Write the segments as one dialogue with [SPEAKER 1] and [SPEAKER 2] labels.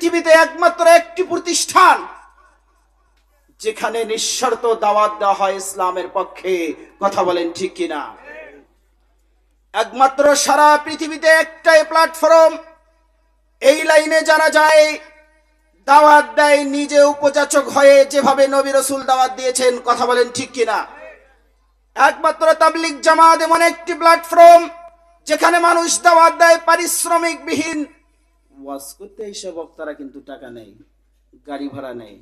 [SPEAKER 1] পৃথিবীতে একমাত্র একটি প্রতিষ্ঠান যেখানে নিঃশর্ত দাওয়াত দেওয়া হয় ইসলামের পক্ষে। কথা বলেন ঠিক কিনা? একমাত্র সারা পৃথিবীতে একটাই প্ল্যাটফর্ম, এই লাইনে যারা যায় দাওয়াত দেয় নিজে উপযাচক হয়ে, যেভাবে নবী রাসূল দাওয়াত দিয়েছেন। কথা বলেন ঠিক কিনা? একমাত্র তাবলীগ জামাত এমন একটি প্ল্যাটফর্ম যেখানে মানুষ দাওয়াত দেয় পারিশ্রমিক বিহীন। ওয়াজ করতে এইসব বক্তারা কিন্তু টাকা নেই, গাড়ি ভাড়া নেই।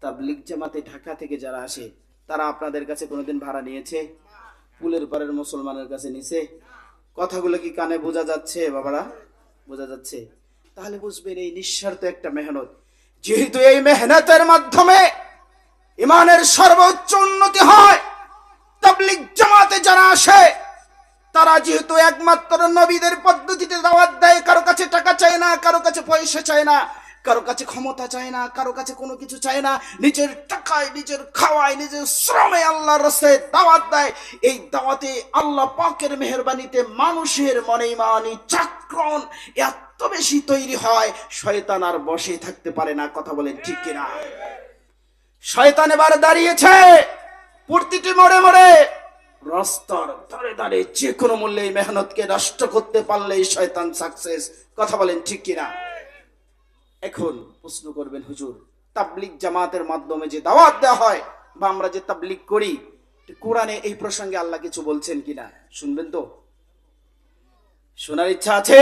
[SPEAKER 1] তাবলীগ জামাতে ঢাকা থেকে যারা আসে তারা আপনাদের কাছে কোনোদিন ভাড়া নিয়েছে? পুলের পারের মুসলমানের কাছে নিছে? কথাগুলো কি কানে বোঝা যাচ্ছে বাবারা? বোঝা যাচ্ছে? তাহলে বুঝবেন এই নিঃস্বার্থ একটা মেহনত। যেহেতু এই মেহনতের মাধ্যমে ইমানের সর্বোচ্চ উন্নতি হয়, তাবলীগ জামাতে যারা আসে তারা যেহেতু একমাত্র নবীদের পদ্ধতিতে দাওয়াত দেয়, কারো কাছে টাকা চায় না, কারো কাছে পয়সা চায় না, কারো কাছে ক্ষমতা চায় না, কারো কাছে কোনো কিছু চায় না, নিজের টাকায়, নিজের খাওয়ায়, নিজের শ্রমে আল্লাহর রাস্তায় দাওয়াত দেয়। এই দাওয়াতে আল্লাহ পাকের মেহেরবানিতে মানুষের মনে ইমানি চাক্রণ এত বেশি তৈরি হয়, শয়তান আর বসে থাকতে পারে না। কথা বলেন ঠিক কিনা? শয়তান এবার দাঁড়িয়েছে প্রতিটি মোড়ে মোড়ে, রাস্তার ধারে ধারে, যে কোনো মূল্যে এই মেহনতকে নষ্ট করতে পারলেই শয়তান সাকসেস। কথা বলেন ঠিক কিনা? এখন প্রশ্ন করবেন, হুজুর তাবলীগ জামাতের মাধ্যমে যে দাওয়াত দেওয়া হয় বা আমরা যে তাবলীগ করি, কোরআনে এই প্রসঙ্গে আল্লাহ কিছু বলছেন কিনা শুনবেন তো? শোনার ইচ্ছা আছে?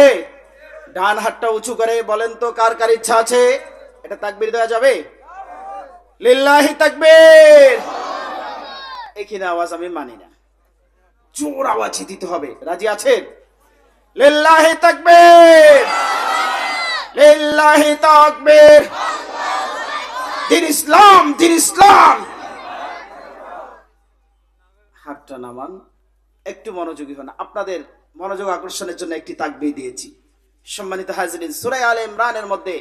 [SPEAKER 1] ডান হাতটা উঁচু করে বলেন তো কার কার ইচ্ছা আছে? এটা তাকবীর দেওয়া যাবে? লিল্লাহি তাকবীর। এখানে আওয়াজ আমি মানি না, জোর আওয়াজ দিতে হবে। রাজি আছেন? লিল্লাহি তাকবীর, লিল্লাহি তাকবীর। দিন ইসলাম, দিন ইসলাম। হাতটা নামান, একটু মনোযোগী হন। আপনাদের মনোযোগ আকর্ষণের জন্য একটি তাকবীর দিয়েছি। সম্মানিত হাজিরিন, সূরা আলে ইমরানের মধ্যে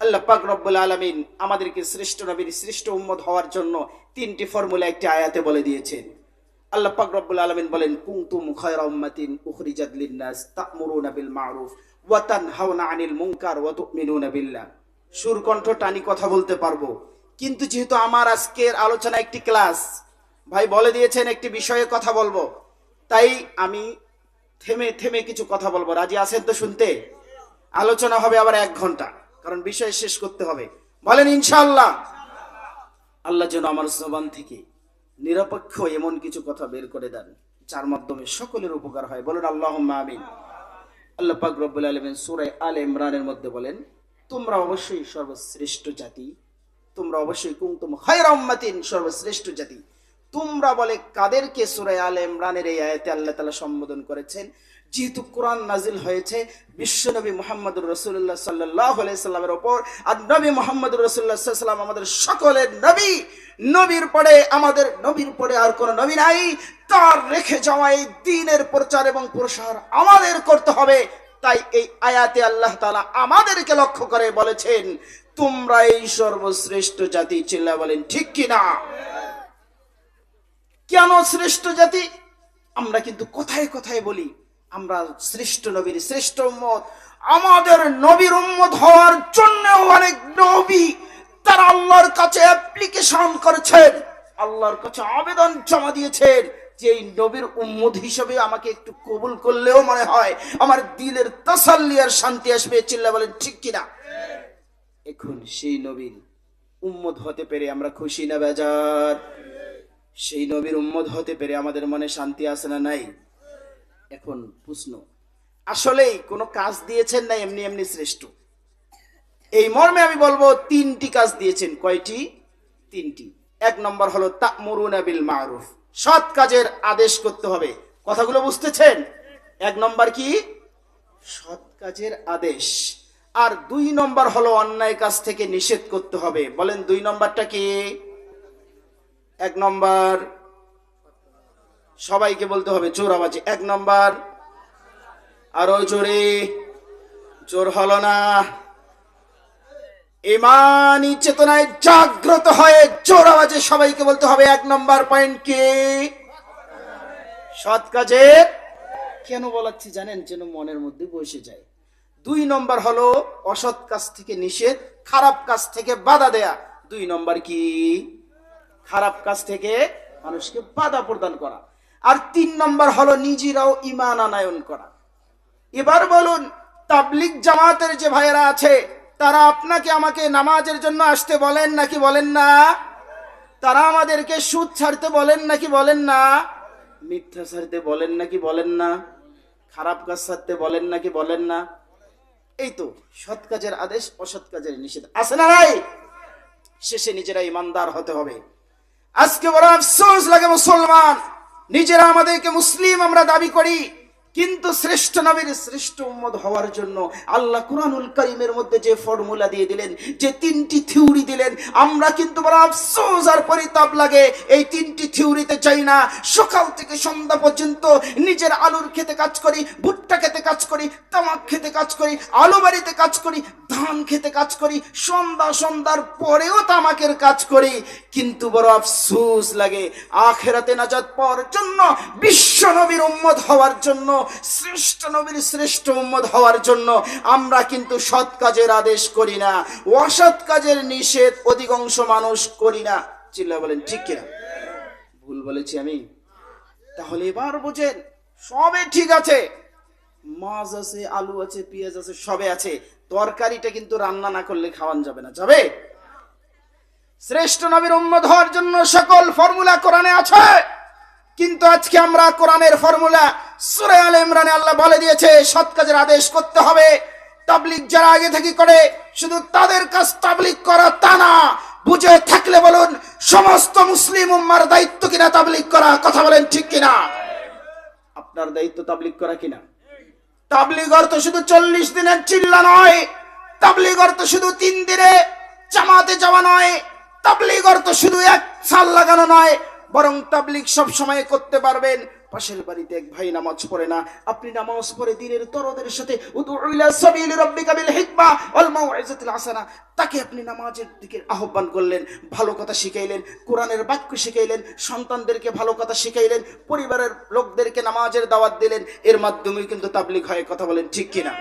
[SPEAKER 1] আল্লাহ পাক রব্বুল আলামিন আমাদেরকে শ্রেষ্ঠ নবীর শ্রেষ্ঠ উম্মত হওয়ার জন্য তিনটি ফর্মুলা একটি আয়াতে বলে দিয়েছেন। আল্লাহ পাক রব্বুল আলামিন বলেন, কুনতুম খায়রা উম্মাতিন উখরিজাত লিন-নাস তা'মুরুনা বিল মা'রুফ ওয়া তানহাউনা আনিল মুনকার ওয়া তু'মিনুনা বিল্লাহ। সুরকণ্ঠ টানি কথা বলতে পারবো, কিন্তু যেহেতু আমার আজকের আলোচনা একটি ক্লাস, ভাই বলে দিয়েছেন একটি বিষয়ে কথা বলবো, তাই আমি থেমে থেমে কিছু কথা বলবো। রাজি আছেন তো শুনতে? আলোচনা হবে আবার 1 ঘন্টা, কারণ বিষয় শেষ করতে হবে। বলেন ইনশাআল্লাহ। আল্লাহ যেন আমার জবান থেকে নিরপেক্ষ এমন কিছু কথা বের করে দেন যার মাধ্যমে সকলের উপকার হয়। বলুন আল্লাহুম্মা আমিন। আল্লাহ পাক রব্বুল আলামিন সূরা আলে ইমরানের মধ্যে বলেন, তোমরা অবশ্যই সর্বশ্রেষ্ঠ জাতি, তোমরা অবশ্যই কুনতুম খায়রা উম্মাতিন, সর্বশ্রেষ্ঠ জাতি। তোমরা বলে কাদেরকে সূরা আলে ইমরানের এই আয়াতে আল্লাহ তাআলা সম্বোধন করেছেন? যেহেতু কোরআন নাজিল হয়েছে বিশ্বনবী মুহাম্মদুর রাসূলুল্লাহ সাল্লাল্লাহু আলাইহি সাল্লামের উপর, আর নবী মুহাম্মদুর রাসূলুল্লাহ সাল্লাল্লাহু আলাইহি সাল্লাম আমাদের সকলের নবী। নবীর পরে, আমাদের নবীর পরে আর কোন নবী নাই। তার রেখে যাওয়া এই দ্বীনের প্রচার এবং প্রসার আমাদের করতে হবে। তাই এই আয়াতে আল্লাহ তাআলা আমাদেরকে লক্ষ্য করে বলেছেন, তোমরা এই সর্বশ্রেষ্ঠ জাতি। চিল্লায়া বলেন ঠিক কিনা? কেন শ্রেষ্ঠ জাতি? আমরা কিন্তু কথায় কথায় বলি আমরা শ্রেষ্ঠ নবীর শ্রেষ্ঠ উম্মত। আমাদের নবীর উম্মত হওয়ার জন্য অনেক নবী তারা আল্লাহর কাছে অ্যাপ্লিকেশন করেছেন, আল্লাহর কাছে আবেদন জমা দিয়েছেন যে এই নবীর উম্মত হিসেবে আমাকে একটু কবুল করলেও মনে হয় আমার দিলের তাসাল্লি আর শান্তি আসবে। চিল্লা বলেন ঠিক কিনা? এখন সেই নবীর উম্মত হতে পেরে আমরা খুশি না বেজার? সেই নবীর উম্মত হতে পেরে আমাদের মনে শান্তি আছে না নাই? এখন প্রশ্ন, আসলেই কোনো কাজ দিয়েছেন না এমনি এমনি শ্রেষ্ঠ? এই মর্মে আমি বলবো 3টি কাজ দিয়েছেন। কয়টি? 3টি। 1 নম্বর হলো তা'মুরুনা বিল মা'রুফ, সৎ কাজের আদেশ করতে হবে। কথাগুলো বুঝতেছেন? 1 নম্বর কি? সৎ কাজের আদেশ। আর 2 নম্বর হলো অন্যায় কাজ থেকে নিষেধ করতে হবে। বলেন 2 নম্বরটা কি? 1 নম্বর সবাইকে বলতে হবে জোর আওয়াজে। 1 নম্বর, আরো জোরে, জোর হলো না। ঈমানি চেতনায় জাগ্রত হয়ে জোর আওয়াজে সবাইকে বলতে হবে 1 নম্বর পয়েন্ট কি? সৎ কাজের। কেন বলাচ্ছি জানেন? যেন মনের মধ্যে বসে যায়। 2 নম্বর হলো অসৎ কাজ থেকে নিষেধ, খারাপ কাজ থেকে বাধা দেয়া। 2 নম্বর কি? খারাপ কাজ থেকে মানুষকে বাধা প্রদান করা। আর 3 নম্বর হলো নিজেরাও ঈমান আনয়ন করা। এবার বলুন, তাবলীগ জামাতের যে ভাইয়েরা আছে তারা আপনাকে আমাকে নামাজের জন্য আসতে বলেন নাকি বলেন না? তারা আমাদেরকে সুদ ছাড়তে বলেন নাকি বলেন না? মিথ্যা ছাড়তে বলেন নাকি বলেন না? খারাপ কাজ ছাড়তে বলেন নাকি বলেন না? এই তো সৎ কাজের আদেশ, অসৎ কাজের নিষেধ আছে না নাই? শেষে নিজেরা ইমানদার হতে হবে। আজকে বড় আফসোস লাগে, মুসলমান নিজেরা আমাদেরকে মুসলিম আমরা দাবি করি, কিন্তু শ্রেষ্ঠ নবীর শ্রেষ্ঠ উম্মত হওয়ার জন্য আল্লাহ কুরআনুল কারীমের মধ্যে যে ফর্মুলা দিয়ে দিলেন, যে 3টি থিওরি দিলেন, আমরা কিন্তু বড় আফসোস আর পরিতাপ লাগে এই 3টি থিওরিতে চাই না। সকাল থেকে সন্ধ্যা পর্যন্ত নিজের আলুর খেতে কাজ করি, ভুট্টা খেতে কাজ করি, তামাক খেতে কাজ করি, আলু বাড়িতে কাজ করি, ধান খেতে কাজ করি, সন্ধ্যার পরেও তামাকের কাজ করি, কিন্তু বড় আফসোস লাগে আখিরাতে নাজাত পাওয়ার জন্য, বিশ্ব নবীর উম্মত হওয়ার জন্য, শ্রেষ্ঠ নবীর শ্রেষ্ঠ উম্মত হওয়ার জন্য আমরা কিন্তু সৎ কাজের আদেশ করি না, অসৎ কাজের নিষেধ অধিকাংশ মানুষ করি না। চিল্লা বলেন ঠিক কিনা? ভুল বলেছি আমি? তাহলে এবার বুঝেন, সবে ঠিক আছে, মাছ আছে, আলু আছে, পেঁয়াজ আছে, সবে আছে, তরকারিটা কিন্তু রান্না না করলে খাওয়ান যাবে না। যাবে? শ্রেষ্ঠ নবীর উম্মত হওয়ার জন্য সকল ফর্মুলা কোরআনে আছে, কিন্তু আজকে আমরা কোরআনের ফর্মুলা সূরা আলে ইমরানে আল্লাহ বলে দিয়েছে সৎ কাজের আদেশ করতে হবে। তাবলীগ যারা আগে থেকে করে শুধু তাদের কাজ তাবলীগ করা তা না, বুঝে থাকলে বলুন সমস্ত মুসলিম উম্মার দায়িত্ব কিনা তাবলীগ করা? কথা বলেন ঠিক কিনা? আপনার দায়িত্ব তাবলীগ করা কিনা? তাবলীগ অর্থ শুধু 40 দিনের চিল্লা নয়, তাবলীগ অর্থ শুধু 3 দিনে জামাতে যাওয়া নয়, তাবলীগ অর্থ শুধু 1 সাল লাগানো নয়, বরং তাবলীগ সব সময় করতে পারবেন। পাশের বাড়িতে এক ভাই নামাজ পড়ে না, আপনি নামাজ পড়ে দিনের দরদের সাথে উদউ ইলা সাবিলি রাব্বিকা বিল হিকমা ওয়াল মাউইজাতিল হাসানা, তাকে আপনি নামাজের দিকে আহ্বান করলেন, ভালো কথা শিখাইলেন, কোরআনের বাক্য শিখাইলেন, সন্তানদেরকে ভালো কথা শিখাইলেন, পরিবারের লোকদেরকে নামাজের দাওয়াত দিলেন, এর মাধ্যমে কিন্তু তাবলীগ হয়। কথা বলেন ঠিক কিনা?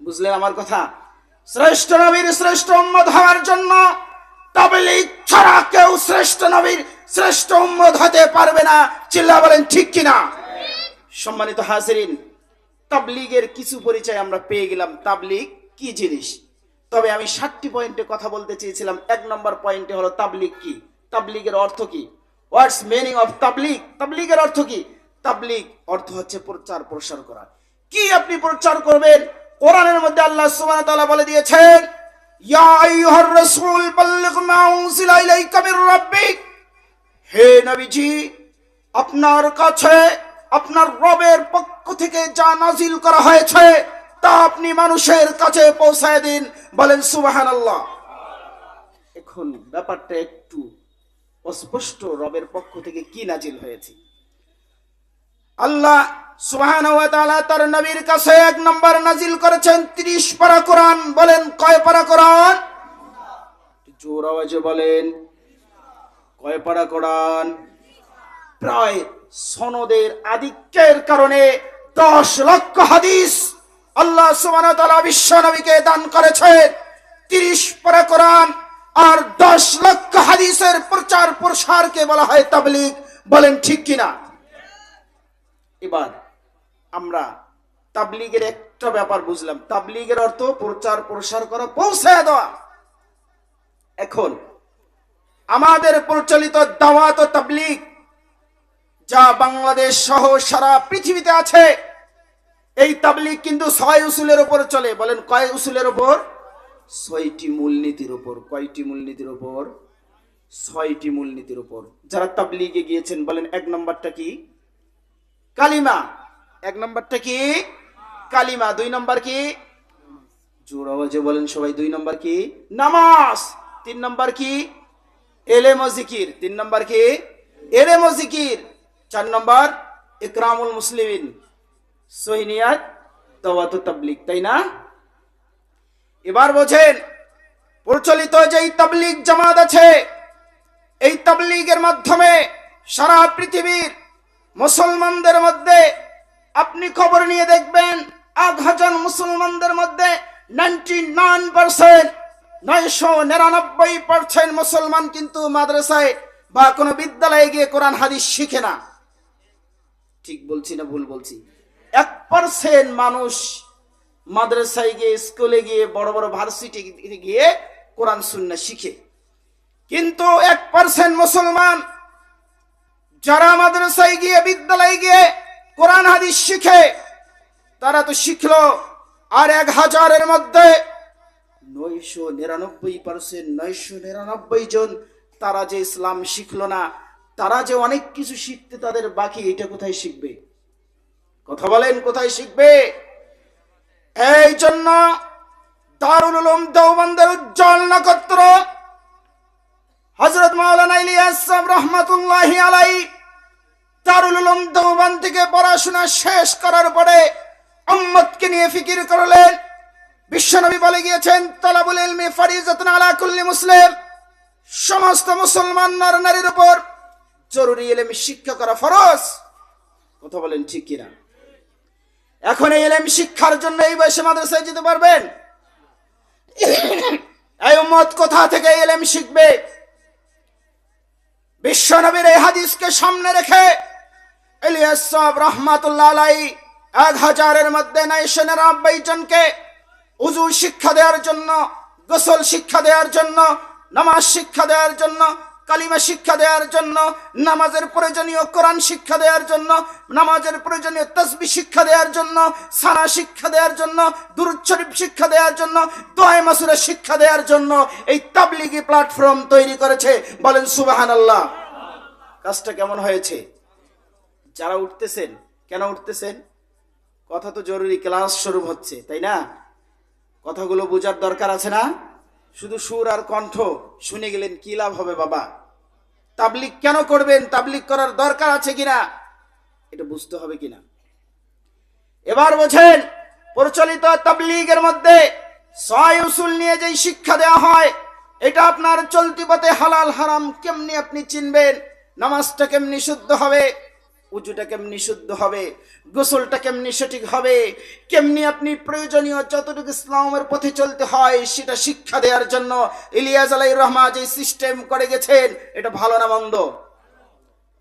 [SPEAKER 1] বুঝলেন আমার কথা? শ্রেষ্ঠ নবীর শ্রেষ্ঠ উম্মত হওয়ার জন্য তাবলীগ ছাড়া কেউ শ্রেষ্ঠ নবীর শ্রেষ্ঠ উম্মত হতে পারবে না। চিল্লা বলেন ঠিক কিনা? সম্মানিত হাজিরিন, তাবলীগের কিছু পরিচয় আমরা পেয়ে গেলাম, তাবলীগ কি জিনিস। তবে আমি 7টি পয়েন্টে কথা বলতে চেয়েছিলাম। 1 নম্বর পয়েন্টে হলো তাবলীগ কি, তাবলীগের অর্থ কি, হোয়াটস মিনিং অফ তাবলীগ, তাবলীগের অর্থ কি? তাবলীগ অর্থ হচ্ছে প্রচার প্রসার করা। কি আপনি প্রচার করবেন? কোরআনের মধ্যে আল্লাহ সুবহানাহু ওয়া তাআলা বলে দিয়েছেন, ইয়া আইয়ুহার রাসূল বাল্লিগ মা উনজিলা ইলাইকা মির রাব্বিক, হে নবীজি আপনার কাছে আপনার রবের পক্ষ থেকে যা নাজিল করা হয়েছে তা আপনি মানুষের কাছে পৌঁছায় দিন। বলেন সুবহানাল্লাহ। এখন ব্যাপারটা একটু অস্পষ্ট, রবের পক্ষ থেকে কি নাজিল হয়েছে। আল্লাহ সুবহানাহু ওয়া তাআলা তার নবীর কাছে 1 নম্বর নাজিল করেছেন 30 পারা কোরআন। বলেন কয় পারা কোরআন? জোর আওয়াজে বলেন কয় পারা কোরআন? প্রায় সনদের আধিক্যের কারণে 10 লক্ষ হাদিস আল্লাহ সুবহানাহু ওয়া তাআলা বিশ্ব নবীকে দান করেছেন। 30 পারা কোরআন আর 10 লক্ষ হাদিসের প্রচার প্রসারকে বলা হয় তাবলীগ। বলেন ঠিক কিনা? এবার আমরা তাবলীগের একটা ব্যাপার বুঝলাম, তাবলীগের অর্থ প্রচার প্রসার করা, পৌঁছায় দেওয়া। এখন আমাদের প্রচলিত দাওয়াত ও তাবলীগ যা বাংলাদেশ সহ সারা পৃথিবীতে আছে, এই তাবলীগ কিন্তু 6 উসুলের উপর চলে। বলেন কয় উসুলের উপর? 6টি মূলনীতির উপর। কয়টি মূলনীতির উপর? 6টি মূলনীতির উপর। যারা তাবলীগে গিয়েছেন বলেন 1 নম্বরটা কি? কালিমা। 1 নম্বরটা কি? কালিমা। 2 নম্বর কি? জোর আওয়াজে বলেন সবাই। 2 নম্বর কি? নামাজ। 3 নম্বর কি? এলেম ও জিকির। 3 নম্বর কি? এলেম ও জিকির। 4 নম্বর ইকরামুল মুসলিমিন, সহিহ নিয়াত, দাওয়াত ও তাবলীগ। তাই না? এবার বোঝেন, প্রচলিত যেই তাবলীগ জামাত আছে, এই তাবলীগের মাধ্যমে সারা পৃথিবীর মুসলমানদের মধ্যে আপনি খবর নিয়ে দেখবেন 1000 মুসলমানদের মধ্যে 99%, 999% মুসলমান কিন্তু মাদ্রাসায় বা কোনো বিদ্যালয়ে গিয়ে কোরআন হাদিস শিখে না। ঠিক বলছি না ভুল বলছি? 1% মানুষ মাদ্রাসায় গিয়ে, স্কুলে গিয়ে, বড় বড় ভার্সিটি গিয়ে কোরআন সুন্নাহ শিখে। কিন্তু 1% মুসলমান যারা মাদ্রাসায় গিয়ে, বিদ্যালয়ে গিয়ে কোরআন হাদিস শিখে, তারা তো শিখলো, আর 1000-এর মধ্যে 999%, 999 জন তারা যে ইসলাম শিখলো না, তারা যে অনেক কিছু শিখতে তাদের বাকি, এটা কোথায় শিখবে? কথা বলেন, কোথায় শিখবে? এই জন্য দারুল উলুম দেওবন্দের উজ্জ্বল নক্ষত্র হযরত মাওলানা ইলিয়াস সাহেব রহমাতুল্লাহি আলাইহি দারুল উলুম দেওবন্দ থেকে পড়াশোনা শেষ করার পরে উম্মতকে নিয়ে ফিকির করলেন। বিশ্বনবী বলে গিয়েছেন, তালাবুল ইলমি ফারিজাতুন আলা কুল্লি মুসলিম, সমস্ত মুসলমান নর নারীর উপর জরুরি ইলম শিক্ষা করা ফরজ। কথা বলেন ঠিক কিনা? এখন এই ইলম শিক্ষার জন্য এই বয়সে মাদ্রাসায় যেতে পারবেন? এই উম্মত কোথা থেকে ইলম শিখবে? বিশ্বনবীর এই হাদিসকে সামনে রেখে ইলিয়াস সাহেব রহমাতুল্লাহ আলাইহি 1000-এর মধ্যে 999 জনকে উযু শিক্ষা দেওয়ার জন্য, গোসল শিক্ষা দেওয়ার জন্য, নামাজ শিক্ষা দেওয়ার জন্য, কালিমা শিক্ষা দেওয়ার জন্য, নামাজের প্রয়োজনীয় কোরআন শিক্ষা দেওয়ার জন্য, নামাজের প্রয়োজনীয় তাসবিহ শিক্ষা দেওয়ার জন্য, সানা শিক্ষা দেওয়ার জন্য, দুরূদ শরীফ শিক্ষা দেওয়ার জন্য, দোয়া মাসুরা শিক্ষা দেওয়ার জন্য এই তাবলিগি প্ল্যাটফর্ম তৈরি করেছে। বলেন সুবহানাল্লাহ। কাজটা কেমন হয়েছে? যারা উঠতেছেন, কেন উঠতেছেন? কথা তো জরুরি, ক্লাস শুরু হচ্ছে, তাই না? কথাগুলো বোঝার দরকার আছে না? শুধু সুর আর কণ্ঠ শুনে গেলেন কি লাভ হবে বাবা? তাবলিগ কেন করবেন? তাবলিগ করার দরকার আছে কিনা এটা বুঝতে হবে কিনা। এবার বোঝেন, প্রচলিত তাবলিগের মধ্যে 6 উসুল নিয়ে যেই শিক্ষা দেওয়া হয়, এটা আপনার চলতি পথে হালাল হারাম কেমনি আপনি চিনবেন, নামাজটা কেমনি শুদ্ধ হবে, উজুটা কেমনি শুদ্ধ হবে, গোসলটা কেমনি সঠিক হবে, কেমনি আপনি প্রয়োজনীয় যতটুকু ইসলামের পথে চলতে হয় সেটা শিক্ষা দেওয়ার জন্য ইলিয়াস আলাইহির রহমান যে সিস্টেম করে গেছেন, এটা ভালো না মন্দ?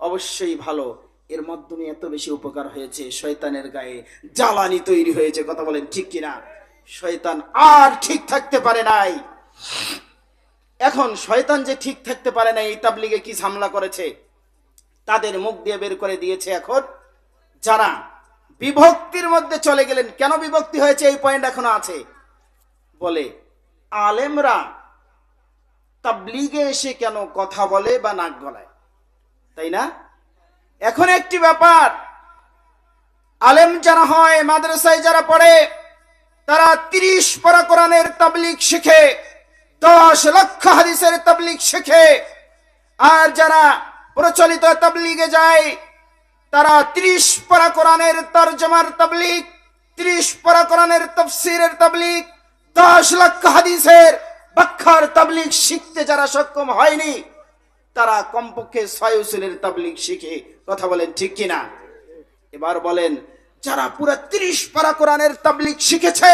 [SPEAKER 1] অবশ্যই ভালো। এর মাধ্যমে এত বেশি উপকার হয়েছে, শয়তানের গায়ে জ্বালানি তৈরি হয়েছে। কথা বলেন ঠিক কিনা? শয়তান আর ঠিক থাকতে পারে নাই। এখন শয়তান যে ঠিক থাকতে পারে নাই, এই তাবলিগে কি ঝামেলা করেছে, তাদের মুখ দিয়ে বের করে দিয়েছে। এখন যারা বিভক্তির মধ্যে চলে গেলেন, কেন বিভক্তি হয়েছে এই পয়েন্ট এখনো আছে। বলে আলেমরা তাবলিগে এসে কেন কথা বলে বা নাক গলায়, তাই না? এখন একটি ব্যাপার, আলেম যারা হয়, মাদ্রাসায় যারা পড়ে, তারা 30 পারা কোরআনের তাবলিগ শিখে, 10 লক্ষ হাদিসের তাবলিগ শিখে। আর যারা প্রচলিত তাবলিগে যায়, তারা 30 পারা কোরআনের তরজমার তাবলিগ, 30 পারা কোরআনের তাফসীরের তাবলিগ, 10 লক্ষ হাদিসের ব্যাখ্যার তাবলিগ শিখতে যারা সক্ষম হয়নি, তারা কমপক্ষে 6 উসুলের তাবলিগ শিখে। কথা বলেন ঠিক কিনা? এবার বলেন, যারা পুরো 30 পারা কোরআনের তাবলিগ শিখেছে,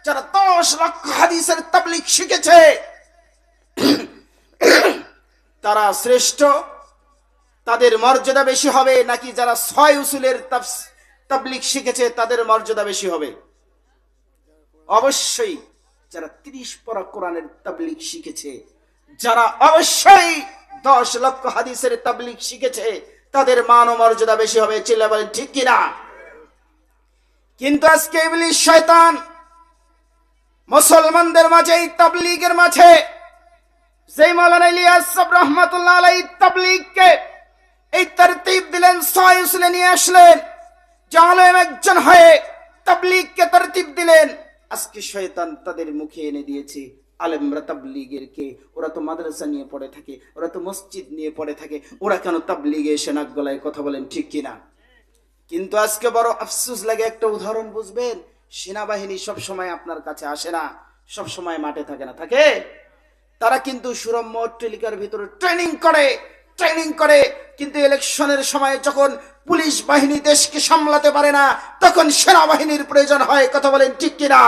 [SPEAKER 1] যারা 10 লক্ষ হাদিসের তাবলিগ শিখেছে, তারা শ্রেষ্ঠ, তাদের মর্যাদা বেশি হবে, নাকি যারা 6 উসুলের তাবলিগ শিখেছে তাদের মর্যাদা বেশি হবে? অবশ্যই যারা 30 পারা কোরআনের তাবলিগ শিখেছে, যারা অবশ্যই 10 লক্ষ হাদিসের তাবলিগ শিখেছে, তাদের মান ও মর্যাদা বেশি হবে। চিল্লা বলেন ঠিক কিনা? কিন্তু আজকে ইবলিস শয়তান মুসলমানদের মাঝে, এই তাবলিগের মাঝে, যেই মাওলানা ইলিয়াস সাহেব রহমাতুল্লাহ আলাইহি তাবলিগকে এই তারতিব দিলেন, 6 উসুলে নিয়ে আসলেন, জালেম একজন হয়ে তাবলিগকে তারতিব দিলেন। আজকে শয়তান তাদের মুখে এনে দিয়েছে আলেমরা তাবলিগের কে, ওরা তো মাদ্রাসা নিয়ে পড়ে থাকে, ওরা তো মসজিদ নিয়ে পড়ে থাকে, ওরা কেন তাবলিগে এসে নাক গলায়? কথা বলেন ঠিক কিনা? কিন্তু আজকে বড় আফসোস লাগে, একটা উদাহরণ বুঝবেন, সেনাবাহিনী সব সময় আপনার কাছে আসে না, সব সময় মাঠে থাকে না, থাকে। তারা কিন্তু সুরম্য অট্টালিকার ভিতরে ট্রেনিং করে, ট্রেনিং করে, কিন্তু ইলেকশনের সময় যখন পুলিশ বাহিনী দেশকে সামলাতে পারে না, তখন সেনাবাহিনীর প্রয়োজন হয়। কথা বলেন ঠিক কিনা?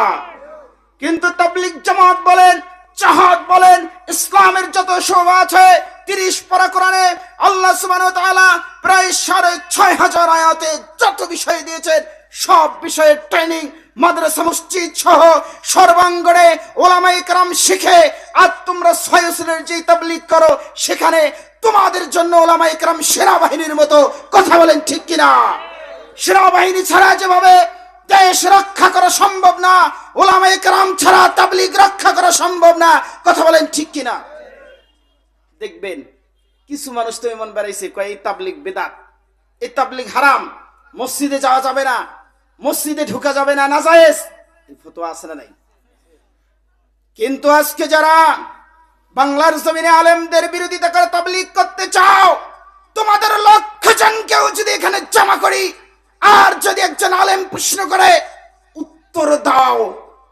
[SPEAKER 1] কিন্তু তাবলীগ জামাত বলেন, জাহাদ বলেন, ইসলামের যত শোভা আছে 30 পারা কোরআনে আল্লাহ সুবহানাহু ওয়া তাআলা প্রায় 6,500 আয়াতে যত বিষয় দিয়েছেন, সব বিষয়ের ট্রেনিং মাদ্রাসা মসজিদ সহ সর্বাঙ্গনে ওলামায়ে কেরাম শিখে। আর তোমরা 6 বছরের যে তাবলীগ করো, সেখানে তোমাদের জন্য ওলামায়ে কেরাম সেনাবাহিনীর মতো। কথা বলেন ঠিক কিনা? সেনাবাহিনী ছাড়া যেভাবে দেশ রক্ষা করা সম্ভব না, ওলামায়ে কেরাম ছাড়া তাবলীগ রক্ষা করা সম্ভব না। কথা বলেন ঠিক কিনা? দেখবেন কিছু মানুষ তো এমন বেড়াইছে, কয় এই তাবলীগ বেদাত, এই তাবলীগ হারাম, মসজিদে যাওয়া যাবে না, মসজিদে ঢোকা যাবে না, নাজায়েজ। এই ফতোয়া আছে না নাই? কিন্তু আজকে যারা বাংলার জমিনে আলেমদের বিরোধিতা করে তাবলীগ করতে চাও, তোমাদের লক্ষ জনকেও যদি এখানে জমা করি, আর যদি একজন আলেম প্রশ্ন করে, উত্তর দাও।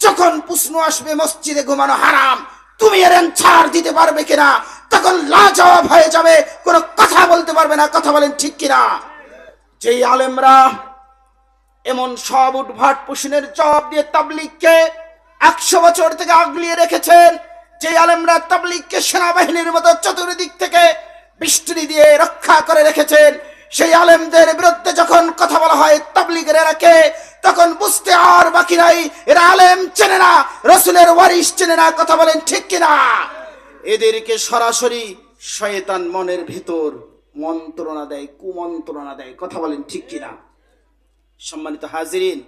[SPEAKER 1] যখন প্রশ্ন আসবে মসজিদে ঘুমানো হারাম, তুমি এর অ্যানসার দিতে পারবে কিনা, তখন লাজবাব হয়ে যাবে, কোনো কথা বলতে পারবে না। কথা বলেন ঠিক কিনা? যেই আলেমরা এমন সব উদ্ভট প্রশ্নের জবাব দিয়ে তাবলীগকে 100 বছর থেকে আগলিয়ে রেখেছেন, যে আলেমরা তাবলীগকে সেনাবাহিনীর মতো চতুর্দিক থেকে বিষ্টনী দিয়ে রক্ষা করে রেখেছেন, সেই আলেমদের বিরুদ্ধে যখন কথা বলা হয় তাবলীগের এরাকে, তখন বুঝতে আর বাকি নাই, এরা আলেম চেনে না, রাসূলের ওয়ারিস চেনে না। কথা বলেন ঠিক কিনা? এদেরকে সরাসরি শয়তান মনের ভিতর মন্ত্রণা দেয়, কুমন্ত্রণা দেয়। কথা বলেন ঠিক কিনা? সম্মানিত হাজিরিন,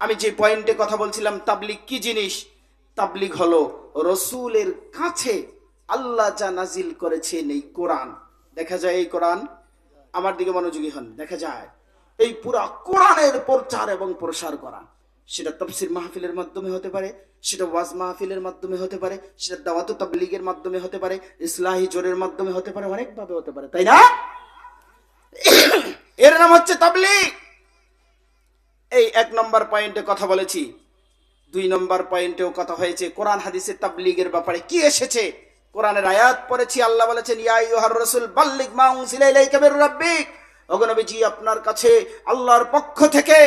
[SPEAKER 1] আমি যে পয়েন্টে কথা বলছিলাম, তাবলীগ কি জিনিস? তাবলীগ হলো রাসূলের কাছে আল্লাহ যা নাজিল করেছেন এই কোরআন। দেখা যায় এই কোরআন, আমার দিকে মনোযোগী হন, দেখা যায় এই পুরা কোরআনের প্রচার এবং প্রসার করা। সেটা তাফসীর মাহফিলের মাধ্যমে হতে পারে, সেটা ওয়াজ মাহফিলের মাধ্যমে হতে পারে, সেটা দাওয়াত তাবলীগের মাধ্যমে হতে পারে, ইসলাহি জোরের মাধ্যমে হতে পারে, অনেক ভাবে হতে পারে, তাই না? এর নাম হচ্ছে তাবলীগ। এই 1 নম্বর পয়েন্টে কথা বলেছি। 2 নম্বর পয়েন্টেও কথা হয়েছে কোরআন হাদিসের তাবলীগের ব্যাপারে কি এসেছে। কোরআনের আয়াত পড়েছি, আল্লাহ বলেছেন, ইয়া আইয়ুহার রাসূল বাল্লিগ মা উনজিলা ইলাইকা মির রাব্বিক। ওগো নবীজি, আপনার কাছে আল্লাহর পক্ষ থেকে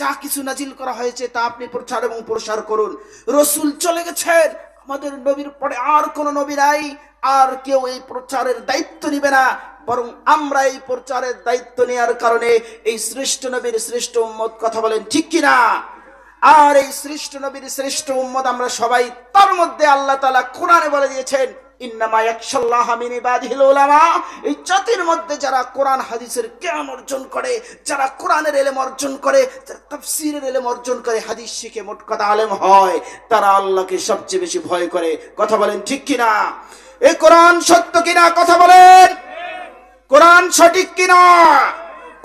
[SPEAKER 1] যা কিছু নাজিল করা হয়েছে তা আপনি প্রচার এবং প্রসার করুন। রাসূল চলে গেছেন, আমাদের নবীর পরে আর কোন নবী নাই, আর কেউ এই প্রচারের দায়িত্ব নিবে না, বরং আমরা এই প্রচারের দায়িত্ব নেওয়ার কারণে এই শ্রেষ্ঠ নবীর শ্রেষ্ঠ উম্মত। কথা বলেন ঠিক কিনা? আর এই শ্রেষ্ঠ নবীর শ্রেষ্ঠ উম্মত আমরা সবাই। তার মধ্যে আল্লাহ তাআলা কোরআনে বলে দিয়েছেন, ইন্নামা ইয়াখশাল্লাহা মিন ইবাদিহিল উলামা। এই জাতির মধ্যে যারা কোরআন হাদিসের জ্ঞান অর্জন করে, যারা কোরআনের ইলম অর্জন করে, যারা তাফসীরের ইলম অর্জন করে, হাদিস শিখে মোট কথা আলেম হয়, তারা আল্লাহকে সবচেয়ে বেশি ভয় করে। কথা বলেন ঠিক কিনা? এই কোরআন সত্য কিনা? কথা বলেন, কোরআন সঠিক কিনা?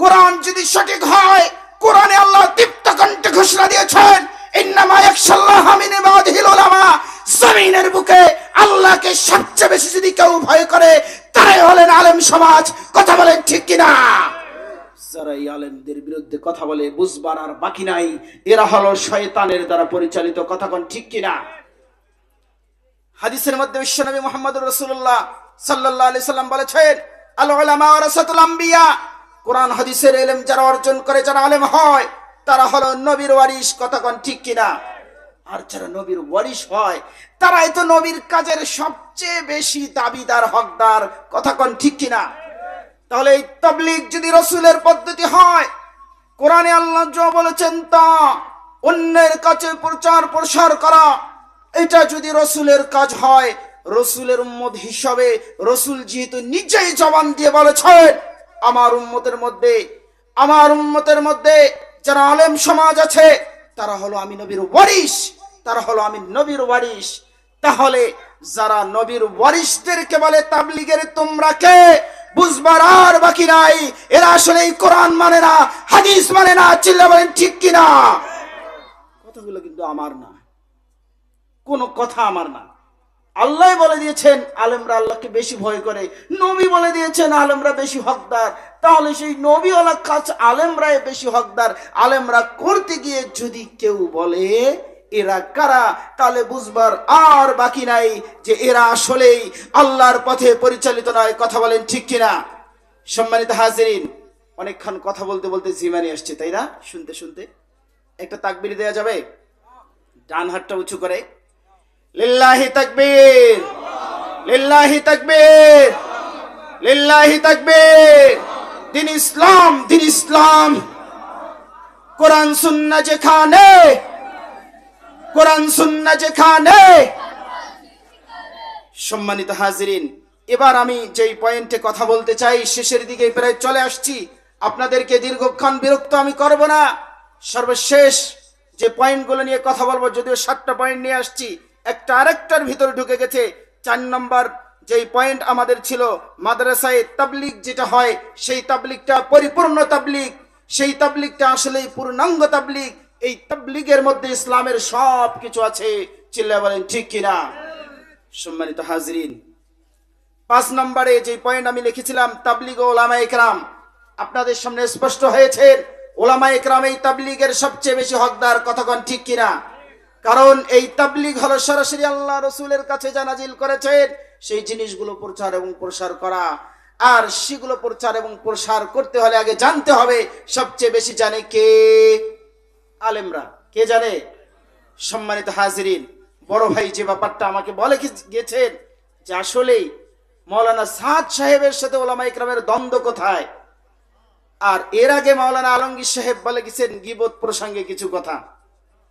[SPEAKER 1] কোরআন যদি সঠিক হয়, কোরআনে আল্লাহ দীপ্ত কণ্ঠে ঘোষণা দিয়েছেন, ইন্নামা ইয়াখশাল্লাহা মিন ইবাদিহিল উলামা। জমিনের বুকে আল্লাহকে সবচেয়ে বেশি যদি কেউ ভয় করে, তারাই হলেন আলেম সমাজ। কথা বলেন ঠিক কিনা? যারা এই আলেমদের বিরুদ্ধে কথা বলে, বুঝবার আর বাকি নাই, এরা হলো শয়তানের দ্বারা পরিচালিত। কথা কোন ঠিক কিনা? হাদিসের মধ্যে বিশ্বনবী মুহাম্মদুর রাসূলুল্লাহ সাল্লাল্লাহু আলাইহি সাল্লাম বলেছেন, আল উলামা ওয়ারাসাতুল আম্বিয়া। কোরআন হাদিসের ইলম যারা অর্জন করে, যারা আলেম হয়, তারা হলো নবীর ওয়ারিস। কথা কোন ঠিক কিনা? আর যারা নবীর ওয়ারিস হয়, তারাই তো নবীর কাজের সবচেয়ে বেশি দাবিদার, হকদার। কথা কোন ঠিক কিনা? তাহলে এই তাবলীগ যদি রাসূলের পদ্ধতি হয়, কোরআনে আল্লাহ যা বলেছেন তা অন্যের কাছে প্রচার প্রসার করা, এটা যদি রাসূলের কাজ হয়, রাসূলের উম্মত হিসাবে রাসূল যেহেতু নিজেই জবান দিয়ে বলেছেন, আমার উম্মতের মধ্যে যারা আলেম সমাজ আছে, তারা হলো আমি নবীর ওয়ারিস, তারা হলো আমি নবীর ওয়ারিস। তাহলে যারা নবীর ওয়ারিসদেরকে বলে তাবলীগের তোমরা কে, বুঝবার আর বাকি নাই, এরা আসলে এই কোরআন মানে না, হাদিস মানে না। চিল্লা বলেন ঠিক কিনা? কথাগুলো কিন্তু আমার না, কোন কথা আমার না। আল্লাহ বলে দিয়েছেন আলেমরা আল্লাহকে বেশি ভয় করে, নবী বলে দিয়েছেন আলেমরা বেশি হকদার। তাহলে সেই নবীওয়ালা কাজ আলেমরাই বেশি হকদার। আলেমরা করতে গিয়ে যদি কেউ বলে এরা কারা, তাহলে বুঝবার আর বাকি নাই যে এরা আসলেই আল্লাহর পথে পরিচালিত নয়। কথা বলেন ঠিক কিনা? সম্মানিত হাজিরিন, অনেকক্ষণ কথা বলতে বলতে জিমানি আসছে, তাই না? শুনতে শুনতে একটা তাকবীর দেয়া যাবে? ডান হাতটা উঁচু করে লিল্লাহি তাকবীর, লিল্লাহি তাকবীর, লিল্লাহি তাকবীর। দিন ইসলাম, দিন ইসলাম। কোরআন সুন্নাহ যেখানে, কোরআন সুন্নাহ যেখানে। সম্মানিত হাজিরিন, এবার আমি যেই পয়েন্টে কথা বলতে চাই, শেষের দিকে প্রায় চলে আসছি, আপনাদেরকে দীর্ঘক্ষণ বিরক্ত আমি করব না। সর্বশেষ যে পয়েন্টগুলো নিয়ে কথা বলবো, যদিও 7টা পয়েন্ট নিয়ে আসছি, একটা আরেকটার ভিতরে ঢুকে গেছে। 4 নম্বর যেই পয়েন্ট আমাদের ছিল, মাদ্রাসায় তাবলিগ যেটা হয়, সেই তাবলিগটা পরিপূর্ণ তাবলিগ, সেই তাবলিগটা আসলেই পূর্ণাঙ্গ তাবলিগ। এই তাবলিগের মধ্যে ইসলামের সব কিছু আছে। চিল্লায় বলেন ঠিক কিনা? সম্মানিত হাজরিন, 5 নম্বরে যে পয়েন্ট আমি লিখেছিলাম, তাবলিগ ও উলামায়ে কেরাম, আপনাদের সামনে স্পষ্ট হয়েছে উলামায়ে কেরাম এই তাবলিগের সবচেয়ে বেশি হকদার। কথাগণ ঠিক কিনা? কারণ এই তাবলিগ হলো সরাসরি আল্লাহ রসুলের কাছে যা নাজিল করেছেন সেই জিনিসগুলো প্রচার এবং প্রসার করা। আর সেগুলো প্রচার এবং প্রসার করতে হলে আগে জানতে হবে সবচেয়ে বেশি জানে কে? আলেমরা। কে জানে? সম্মানিত হাজিরিন, বড় ভাই যে ব্যাপারটা আমাকে বলে গেছেন যে আসলেই মাওলানা সাদ সাহেবের সাথে উলামায়ে কেরামের দ্বন্দ্ব কোথায়, আর এর আগে মাওলানা আলমগীর সাহেব বলে গেছেন গীবত প্রসঙ্গে কিছু কথা।